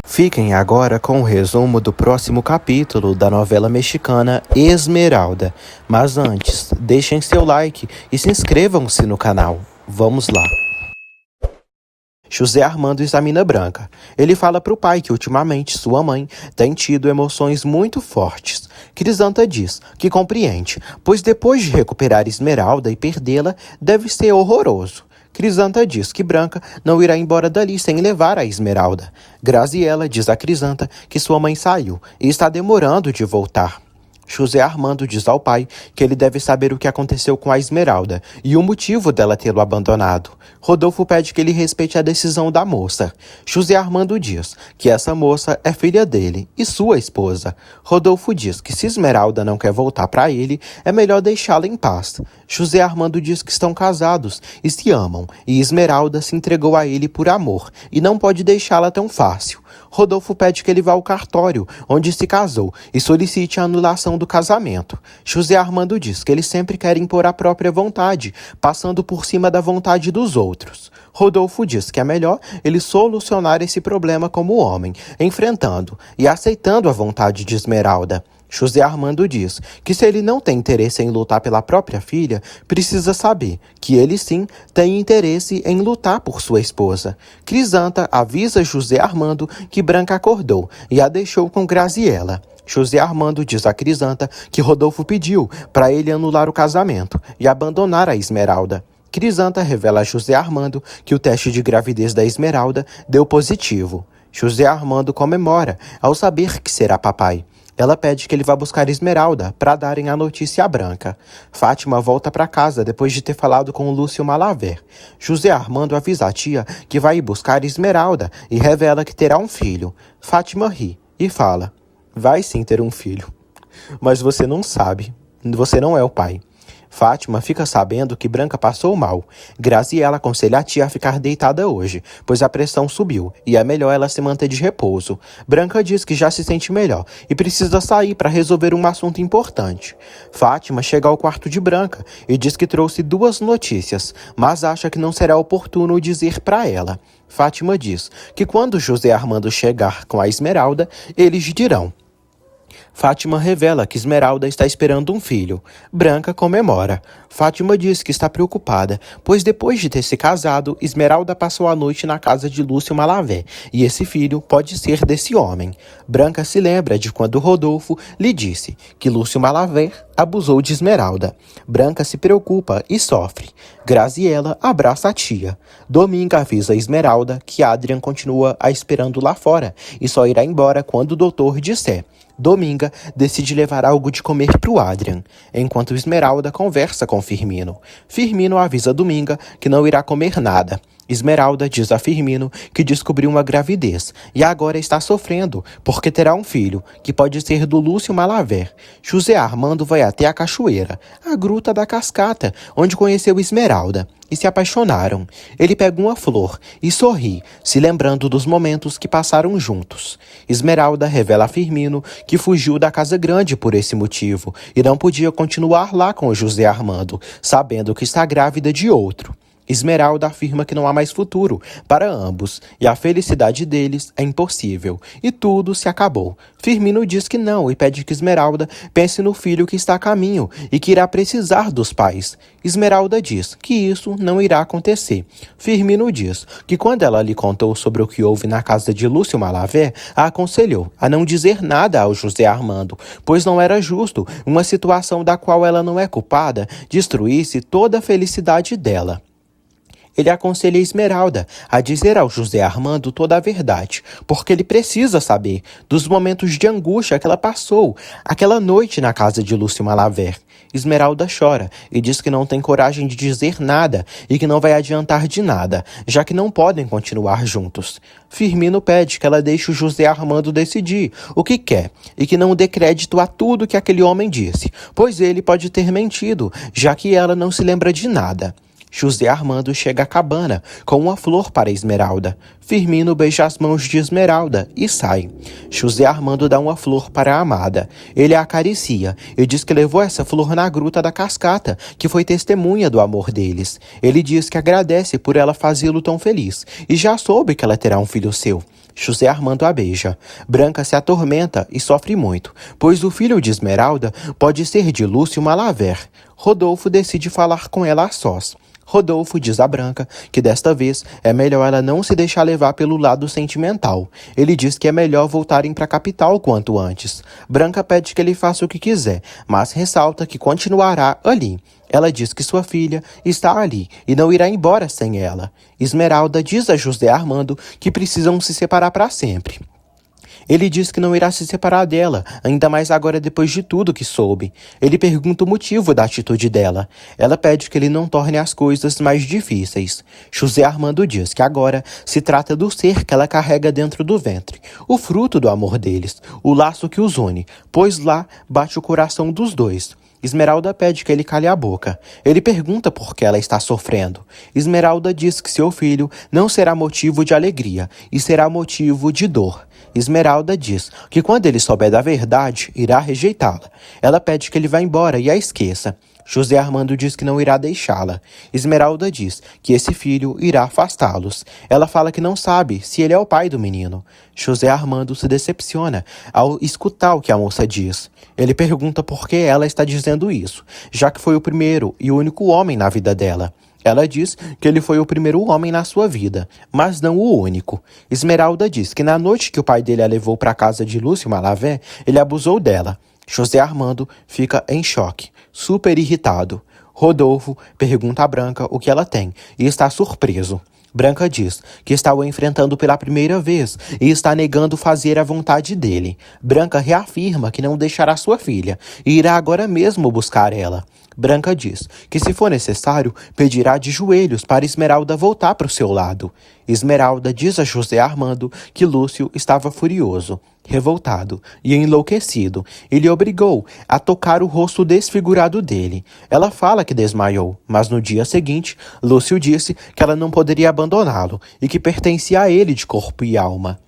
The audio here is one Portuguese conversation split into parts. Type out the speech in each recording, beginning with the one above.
Fiquem agora com o resumo do próximo capítulo da novela mexicana Esmeralda. Mas antes, deixem seu like e se inscrevam-se no canal. Vamos lá. José Armando examina Branca. Ele fala para o pai que ultimamente sua mãe tem tido emoções muito fortes. Crisanta diz que compreende, pois depois de recuperar Esmeralda e perdê-la, deve ser horroroso. Crisanta diz que Branca não irá embora dali sem levar a Esmeralda. Graziela diz a Crisanta que sua mãe saiu e está demorando de voltar. José Armando diz ao pai que ele deve saber o que aconteceu com a Esmeralda e o motivo dela tê-lo abandonado. Rodolfo pede que ele respeite a decisão da moça. José Armando diz que essa moça é filha dele e sua esposa. Rodolfo diz que se Esmeralda não quer voltar para ele, é melhor deixá-la em paz. José Armando diz que estão casados e se amam, e Esmeralda se entregou a ele por amor e não pode deixá-la tão fácil. Rodolfo pede que ele vá ao cartório, onde se casou, e solicite a anulação do casamento. José Armando diz que ele sempre quer impor a própria vontade, passando por cima da vontade dos outros. Rodolfo diz que é melhor ele solucionar esse problema como homem, enfrentando e aceitando a vontade de Esmeralda. José Armando diz que se ele não tem interesse em lutar pela própria filha, precisa saber que ele sim tem interesse em lutar por sua esposa. Crisanta avisa José Armando que Branca acordou e a deixou com Graziela. José Armando diz a Crisanta que Rodolfo pediu para ele anular o casamento e abandonar a Esmeralda. Crisanta revela a José Armando que o teste de gravidez da Esmeralda deu positivo. José Armando comemora ao saber que será papai. Ela pede que ele vá buscar Esmeralda para darem a notícia a Branca. Fátima volta para casa depois de ter falado com Lúcio Malaver. José Armando avisa a tia que vai ir buscar Esmeralda e revela que terá um filho. Fátima ri e fala: vai sim ter um filho, mas você não sabe, você não é o pai. Fátima fica sabendo que Branca passou mal. Graziela aconselha a tia a ficar deitada hoje, pois a pressão subiu e é melhor ela se manter de repouso. Branca diz que já se sente melhor e precisa sair para resolver um assunto importante. Fátima chega ao quarto de Branca e diz que trouxe 2 notícias, mas acha que não será oportuno dizer para ela. Fátima diz que quando José Armando chegar com a Esmeralda, eles dirão. Fátima revela que Esmeralda está esperando um filho. Branca comemora. Fátima diz que está preocupada, pois depois de ter se casado, Esmeralda passou a noite na casa de Lúcio Malavé, e esse filho pode ser desse homem. Branca se lembra de quando Rodolfo lhe disse que Lúcio Malavé abusou de Esmeralda. Branca se preocupa e sofre. Graziela abraça a tia. Dominga avisa Esmeralda que Adrian continua a esperando lá fora e só irá embora quando o doutor disser. Dominga decide levar algo de comer para o Adrian, enquanto Esmeralda conversa com Firmino. Firmino avisa Dominga que não irá comer nada. Esmeralda diz a Firmino que descobriu uma gravidez e agora está sofrendo porque terá um filho, que pode ser do Lúcio Malaver. José Armando vai até a cachoeira, a Gruta da Cascata, onde conheceu Esmeralda, e se apaixonaram. Ele pega uma flor e sorri, se lembrando dos momentos que passaram juntos. Esmeralda revela a Firmino que fugiu da casa grande por esse motivo e não podia continuar lá com o José Armando, sabendo que está grávida de outro. Esmeralda afirma que não há mais futuro para ambos e a felicidade deles é impossível, e tudo se acabou. Firmino diz que não e pede que Esmeralda pense no filho que está a caminho e que irá precisar dos pais. Esmeralda diz que isso não irá acontecer. Firmino diz que quando ela lhe contou sobre o que houve na casa de Lúcio Malavé, a aconselhou a não dizer nada ao José Armando, pois não era justo uma situação da qual ela não é culpada destruísse toda a felicidade dela. Ele aconselha Esmeralda a dizer ao José Armando toda a verdade, porque ele precisa saber dos momentos de angústia que ela passou aquela noite na casa de Lúcio Malaver. Esmeralda chora e diz que não tem coragem de dizer nada e que não vai adiantar de nada, já que não podem continuar juntos. Firmino pede que ela deixe o José Armando decidir o que quer e que não dê crédito a tudo que aquele homem disse, pois ele pode ter mentido, já que ela não se lembra de nada. José Armando chega à cabana com uma flor para Esmeralda. Firmino beija as mãos de Esmeralda e sai. José Armando dá uma flor para a amada. Ele a acaricia e diz que levou essa flor na gruta da cascata, que foi testemunha do amor deles. Ele diz que agradece por ela fazê-lo tão feliz e já soube que ela terá um filho seu. José Armando a beija. Branca se atormenta e sofre muito, pois o filho de Esmeralda pode ser de Lúcio Malaver. Rodolfo decide falar com ela a sós. Rodolfo diz a Branca que desta vez é melhor ela não se deixar levar pelo lado sentimental. Ele diz que é melhor voltarem para a capital quanto antes. Branca pede que ele faça o que quiser, mas ressalta que continuará ali. Ela diz que sua filha está ali e não irá embora sem ela. Esmeralda diz a José Armando que precisam se separar para sempre. Ele diz que não irá se separar dela, ainda mais agora depois de tudo que soube. Ele pergunta o motivo da atitude dela. Ela pede que ele não torne as coisas mais difíceis. José Armando diz que agora se trata do ser que ela carrega dentro do ventre, o fruto do amor deles, o laço que os une, pois lá bate o coração dos dois. Esmeralda pede que ele cale a boca. Ele pergunta por que ela está sofrendo. Esmeralda diz que seu filho não será motivo de alegria e será motivo de dor. Esmeralda diz que quando ele souber da verdade, irá rejeitá-la. Ela pede que ele vá embora e a esqueça. José Armando diz que não irá deixá-la. Esmeralda diz que esse filho irá afastá-los. Ela fala que não sabe se ele é o pai do menino. José Armando se decepciona ao escutar o que a moça diz. Ele pergunta por que ela está dizendo isso, já que foi o primeiro e único homem na vida dela. Ela diz que ele foi o primeiro homem na sua vida, mas não o único. Esmeralda diz que na noite que o pai dele a levou para a casa de Lúcio Malavé, ele abusou dela. José Armando fica em choque, super irritado. Rodolfo pergunta a Branca o que ela tem e está surpreso. Branca diz que está o enfrentando pela primeira vez e está negando fazer a vontade dele. Branca reafirma que não deixará sua filha e irá agora mesmo buscar ela. Branca diz que, se for necessário, pedirá de joelhos para Esmeralda voltar para o seu lado. Esmeralda diz a José Armando que Lúcio estava furioso, revoltado e enlouquecido e lhe obrigou a tocar o rosto desfigurado dele. Ela fala que desmaiou, mas no dia seguinte, Lúcio disse que ela não poderia abandoná-lo e que pertencia a ele de corpo e alma.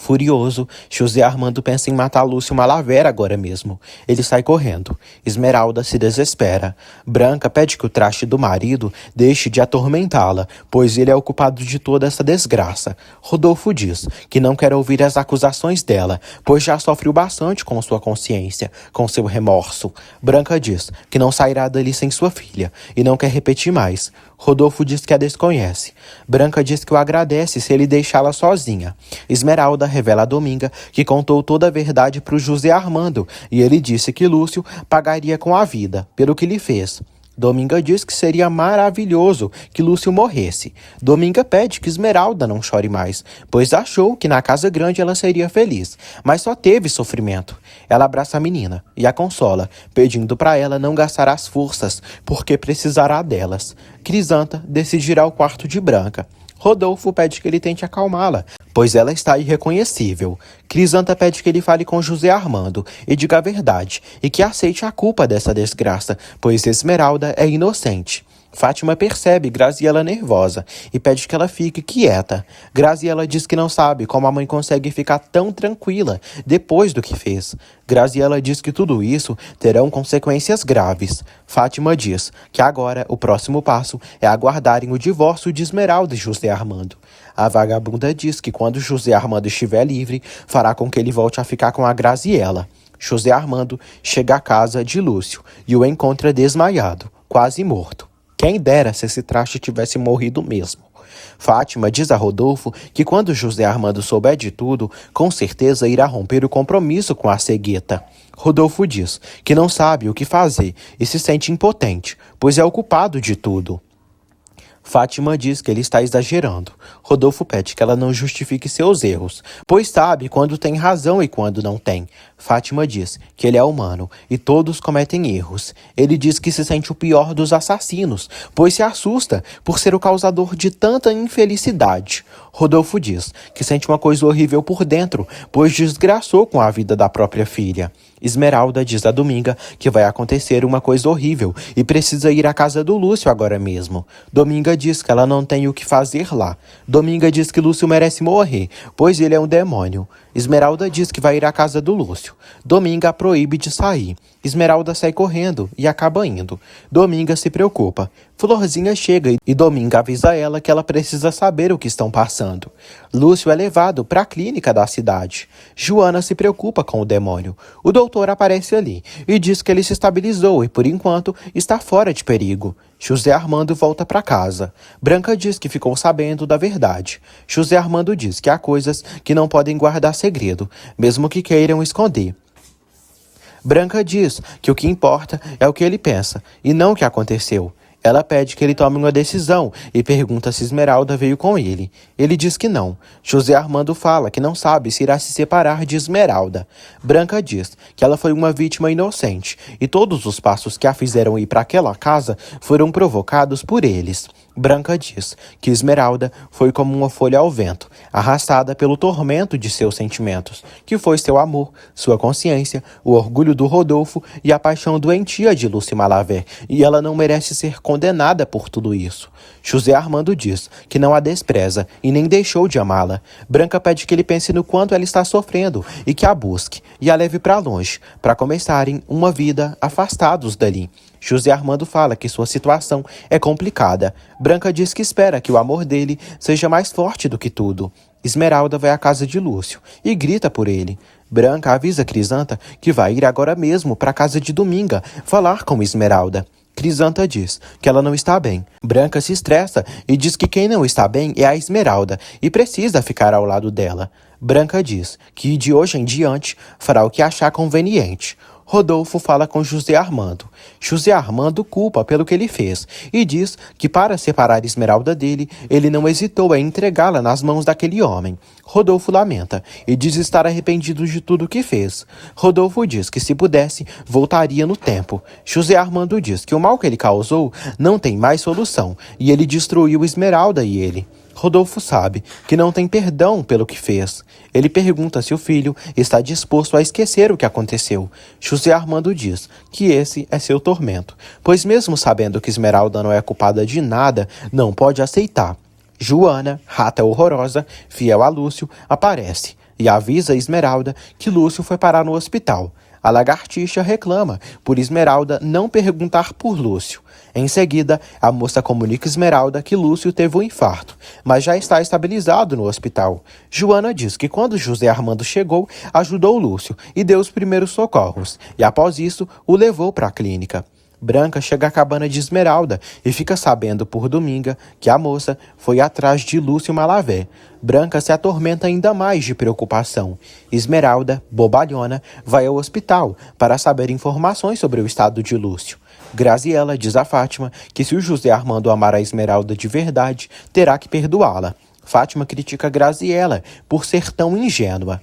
Furioso, José Armando pensa em matar Lúcio Malaver agora mesmo. Ele sai correndo. Esmeralda se desespera. Branca pede que o traste do marido deixe de atormentá-la, pois ele é o culpado de toda essa desgraça. Rodolfo diz que não quer ouvir as acusações dela, pois já sofreu bastante com sua consciência, com seu remorso. Branca diz que não sairá dali sem sua filha e não quer repetir mais. Rodolfo diz que a desconhece. Branca diz que o agradece se ele deixá-la sozinha. Esmeralda revela a Dominga que contou toda a verdade para o José Armando e ele disse que Lúcio pagaria com a vida pelo que lhe fez. Dominga diz que seria maravilhoso que Lúcio morresse. Dominga pede que Esmeralda não chore mais, pois achou que na casa grande ela seria feliz, mas só teve sofrimento. Ela abraça a menina e a consola, pedindo para ela não gastar as forças, porque precisará delas. Crisanta decidirá o quarto de Branca. Rodolfo pede que ele tente acalmá-la, pois ela está irreconhecível. Crisanta pede que ele fale com José Armando e diga a verdade, e que aceite a culpa dessa desgraça, pois Esmeralda é inocente. Fátima percebe Graziela nervosa e pede que ela fique quieta. Graziela diz que não sabe como a mãe consegue ficar tão tranquila depois do que fez. Graziela diz que tudo isso terão consequências graves. Fátima diz que agora o próximo passo é aguardarem o divórcio de Esmeralda e José Armando. A vagabunda diz que quando José Armando estiver livre, fará com que ele volte a ficar com a Graziela. José Armando chega à casa de Lúcio e o encontra desmaiado, quase morto. Quem dera se esse traste tivesse morrido mesmo. Fátima diz a Rodolfo que quando José Armando souber de tudo, com certeza irá romper o compromisso com a cegueta. Rodolfo diz que não sabe o que fazer e se sente impotente, pois é o culpado de tudo. Fátima diz que ele está exagerando. Rodolfo pede que ela não justifique seus erros, pois sabe quando tem razão e quando não tem. Fátima diz que ele é humano e todos cometem erros. Ele diz que se sente o pior dos assassinos, pois se assusta por ser o causador de tanta infelicidade. Rodolfo diz que sente uma coisa horrível por dentro, pois desgraçou com a vida da própria filha. Esmeralda diz a Dominga que vai acontecer uma coisa horrível e precisa ir à casa do Lúcio agora mesmo. Dominga diz que ela não tem o que fazer lá. Dominga diz que Lúcio merece morrer, pois ele é um demônio. Esmeralda diz que vai ir à casa do Lúcio. Dominga a proíbe de sair. Esmeralda sai correndo e acaba indo. Dominga se preocupa. Florzinha chega e Dominga avisa ela que ela precisa saber o que estão passando. Lúcio é levado para a clínica da cidade. Joana se preocupa com o demônio. O doutor aparece ali e diz que ele se estabilizou e, por enquanto, está fora de perigo. José Armando volta para casa. Branca diz que ficou sabendo da verdade. José Armando diz que há coisas que não podem guardar segredo, mesmo que queiram esconder. Branca diz que o que importa é o que ele pensa, e não o que aconteceu. Ela pede que ele tome uma decisão e pergunta se Esmeralda veio com ele. Ele diz que não. José Armando fala que não sabe se irá se separar de Esmeralda. Branca diz que ela foi uma vítima inocente e todos os passos que a fizeram ir para aquela casa foram provocados por eles. Branca diz que Esmeralda foi como uma folha ao vento, arrastada pelo tormento de seus sentimentos, que foi seu amor, sua consciência, o orgulho do Rodolfo e a paixão doentia de Lúcio Malavé, e ela não merece ser condenada por tudo isso. José Armando diz que não a despreza e nem deixou de amá-la. Branca pede que ele pense no quanto ela está sofrendo e que a busque e a leve para longe, para começarem uma vida afastados dali. José Armando fala que sua situação é complicada. Branca diz que espera que o amor dele seja mais forte do que tudo. Esmeralda vai à casa de Lúcio e grita por ele. Branca avisa Crisanta que vai ir agora mesmo para a casa de Dominga falar com Esmeralda. Crisanta diz que ela não está bem. Branca se estressa e diz que quem não está bem é a Esmeralda e precisa ficar ao lado dela. Branca diz que de hoje em diante fará o que achar conveniente. Rodolfo fala com José Armando. José Armando culpa pelo que ele fez e diz que para separar Esmeralda dele, ele não hesitou em entregá-la nas mãos daquele homem. Rodolfo lamenta e diz estar arrependido de tudo o que fez. Rodolfo diz que se pudesse, voltaria no tempo. José Armando diz que o mal que ele causou não tem mais solução e ele destruiu Esmeralda e ele. Rodolfo sabe que não tem perdão pelo que fez. Ele pergunta se o filho está disposto a esquecer o que aconteceu. José Armando diz que esse é seu tormento, pois mesmo sabendo que Esmeralda não é culpada de nada, não pode aceitar. Joana, rata horrorosa, fiel a Lúcio, aparece e avisa Esmeralda que Lúcio foi parar no hospital. A lagartixa reclama por Esmeralda não perguntar por Lúcio. Em seguida, a moça comunica a Esmeralda que Lúcio teve um infarto, mas já está estabilizado no hospital. Joana diz que quando José Armando chegou, ajudou Lúcio e deu os primeiros socorros, e após isso, o levou para a clínica. Branca chega à cabana de Esmeralda e fica sabendo por Dominga que a moça foi atrás de Lúcio Malavé. Branca se atormenta ainda mais de preocupação. Esmeralda, bobalhona, vai ao hospital para saber informações sobre o estado de Lúcio. Graziela diz a Fátima que se o José Armando amar a Esmeralda de verdade, terá que perdoá-la. Fátima critica Graziela por ser tão ingênua.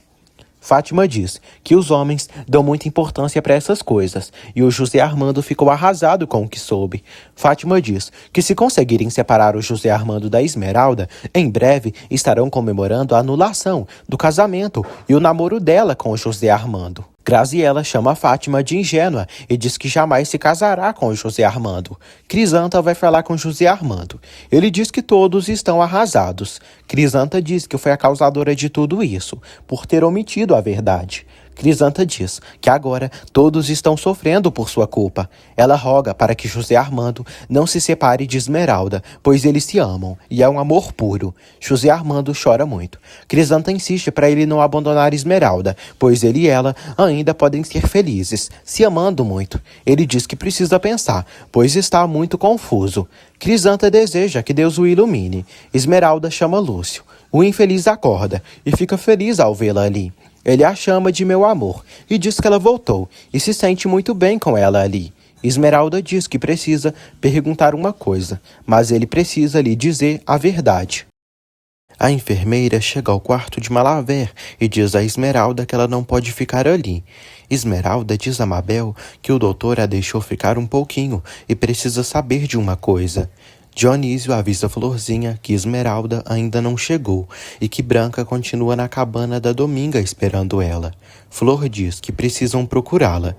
Fátima diz que os homens dão muita importância para essas coisas e o José Armando ficou arrasado com o que soube. Fátima diz que se conseguirem separar o José Armando da Esmeralda, em breve estarão comemorando a anulação do casamento e o namoro dela com o José Armando. Graziela chama Fátima de ingênua e diz que jamais se casará com o José Armando. Crisanta vai falar com José Armando. Ele diz que todos estão arrasados. Crisanta diz que foi a causadora de tudo isso, por ter omitido a verdade. Crisanta diz que agora todos estão sofrendo por sua culpa. Ela roga para que José Armando não se separe de Esmeralda, pois eles se amam e é um amor puro. José Armando chora muito. Crisanta insiste para ele não abandonar Esmeralda, pois ele e ela ainda podem ser felizes, se amando muito. Ele diz que precisa pensar, pois está muito confuso. Crisanta deseja que Deus o ilumine. Esmeralda chama Lúcio. O infeliz acorda e fica feliz ao vê-la ali. Ele a chama de meu amor e diz que ela voltou e se sente muito bem com ela ali. Esmeralda diz que precisa perguntar uma coisa, mas ele precisa lhe dizer a verdade. A enfermeira chega ao quarto de Malavé e diz a Esmeralda que ela não pode ficar ali. Esmeralda diz a Mabel que o doutor a deixou ficar um pouquinho e precisa saber de uma coisa. Dionísio avisa Florzinha que Esmeralda ainda não chegou e que Branca continua na cabana da Dominga esperando ela. Flor diz que precisam procurá-la.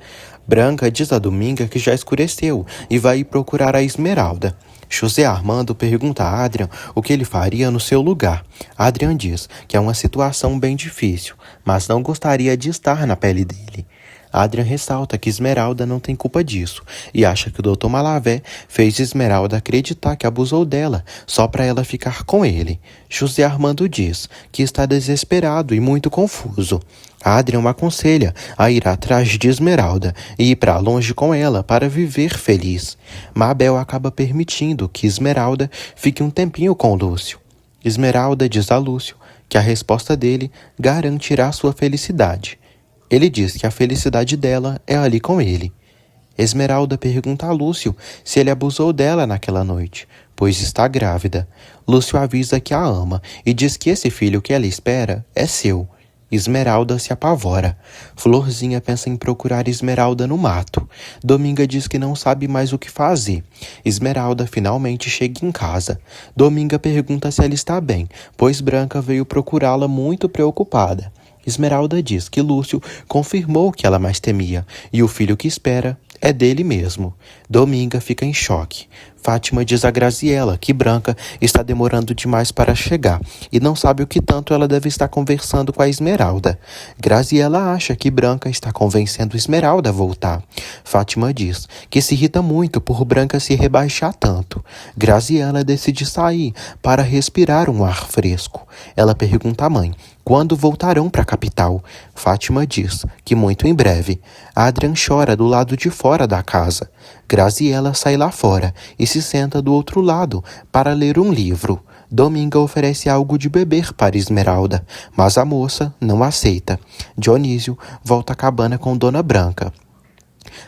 Branca diz a Dominga que já escureceu e vai ir procurar a Esmeralda. José Armando pergunta a Adrian o que ele faria no seu lugar. Adrian diz que é uma situação bem difícil, mas não gostaria de estar na pele dele. Adrian ressalta que Esmeralda não tem culpa disso e acha que o Dr. Malavé fez Esmeralda acreditar que abusou dela só para ela ficar com ele. José Armando diz que está desesperado e muito confuso. Adrian o aconselha a ir atrás de Esmeralda e ir para longe com ela para viver feliz. Mabel acaba permitindo que Esmeralda fique um tempinho com Lúcio. Esmeralda diz a Lúcio que a resposta dele garantirá sua felicidade. Ele diz que a felicidade dela é ali com ele. Esmeralda pergunta a Lúcio se ele abusou dela naquela noite, pois está grávida. Lúcio avisa que a ama e diz que esse filho que ela espera é seu. Esmeralda se apavora. Florzinha pensa em procurar Esmeralda no mato. Dominga diz que não sabe mais o que fazer. Esmeralda finalmente chega em casa. Dominga pergunta se ela está bem, pois Branca veio procurá-la muito preocupada. Esmeralda diz que Lúcio confirmou o que ela mais temia, e o filho que espera é dele mesmo. Dominga fica em choque. Fátima diz a Graziela que Branca está demorando demais para chegar e não sabe o que tanto ela deve estar conversando com a Esmeralda. Graziela acha que Branca está convencendo Esmeralda a voltar. Fátima diz que se irrita muito por Branca se rebaixar tanto. Graziela decide sair para respirar um ar fresco. Ela pergunta à mãe quando voltarão para a capital. Fátima diz que muito em breve. Adrian chora do lado de fora da casa. Graziela sai lá fora e se senta do outro lado para ler um livro. Dominga oferece algo de beber para Esmeralda, mas a moça não aceita. Dionísio volta à cabana com Dona Branca.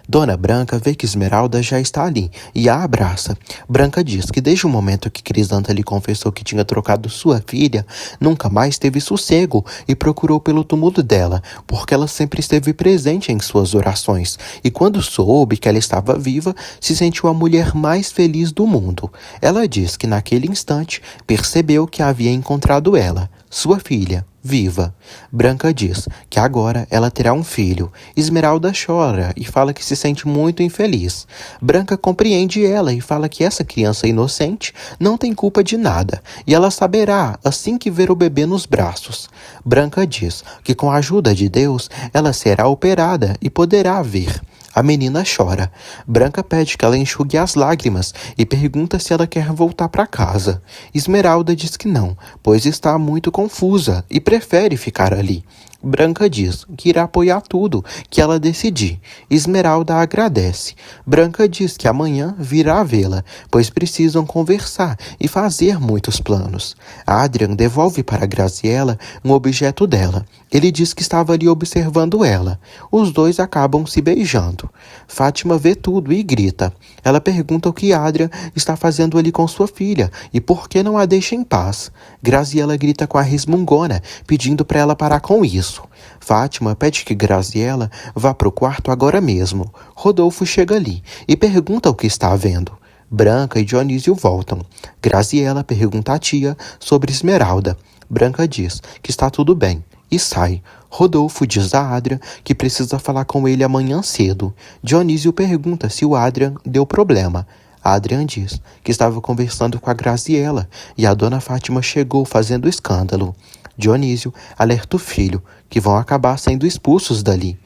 Dona Branca vê que Esmeralda já está ali e a abraça. Branca diz que desde o momento que Crisanta lhe confessou que tinha trocado sua filha, nunca mais teve sossego e procurou pelo túmulo dela, porque ela sempre esteve presente em suas orações. E quando soube que ela estava viva, se sentiu a mulher mais feliz do mundo. Ela diz que naquele instante percebeu que havia encontrado ela, sua filha, viva. Branca diz que agora ela terá um filho. Esmeralda chora e fala que se sente muito infeliz. Branca compreende ela e fala que essa criança inocente não tem culpa de nada e ela saberá assim que ver o bebê nos braços. Branca diz que com a ajuda de Deus ela será operada e poderá ver. A menina chora. Branca pede que ela enxugue as lágrimas e pergunta se ela quer voltar para casa. Esmeralda diz que não, pois está muito confusa e prefere ficar ali. Branca diz que irá apoiar tudo que ela decidir. Esmeralda agradece. Branca diz que amanhã virá vê-la, pois precisam conversar e fazer muitos planos. Adrian devolve para Graziela um objeto dela. Ele diz que estava ali observando ela. Os dois acabam se beijando. Fátima vê tudo e grita. Ela pergunta o que Adrian está fazendo ali com sua filha e por que não a deixa em paz. Graziela grita com a resmungona, pedindo para ela parar com isso. Fátima pede que Graziela vá para o quarto agora mesmo. Rodolfo chega ali e pergunta o que está vendo. Branca e Dionísio voltam. Graziela pergunta à tia sobre Esmeralda. Branca diz que está tudo bem e sai. Rodolfo diz a Adrian que precisa falar com ele amanhã cedo. Dionísio pergunta se o Adrian deu problema. Adrian diz que estava conversando com a Graziela e a dona Fátima chegou fazendo escândalo. Dionísio alerta o filho que vão acabar sendo expulsos dali.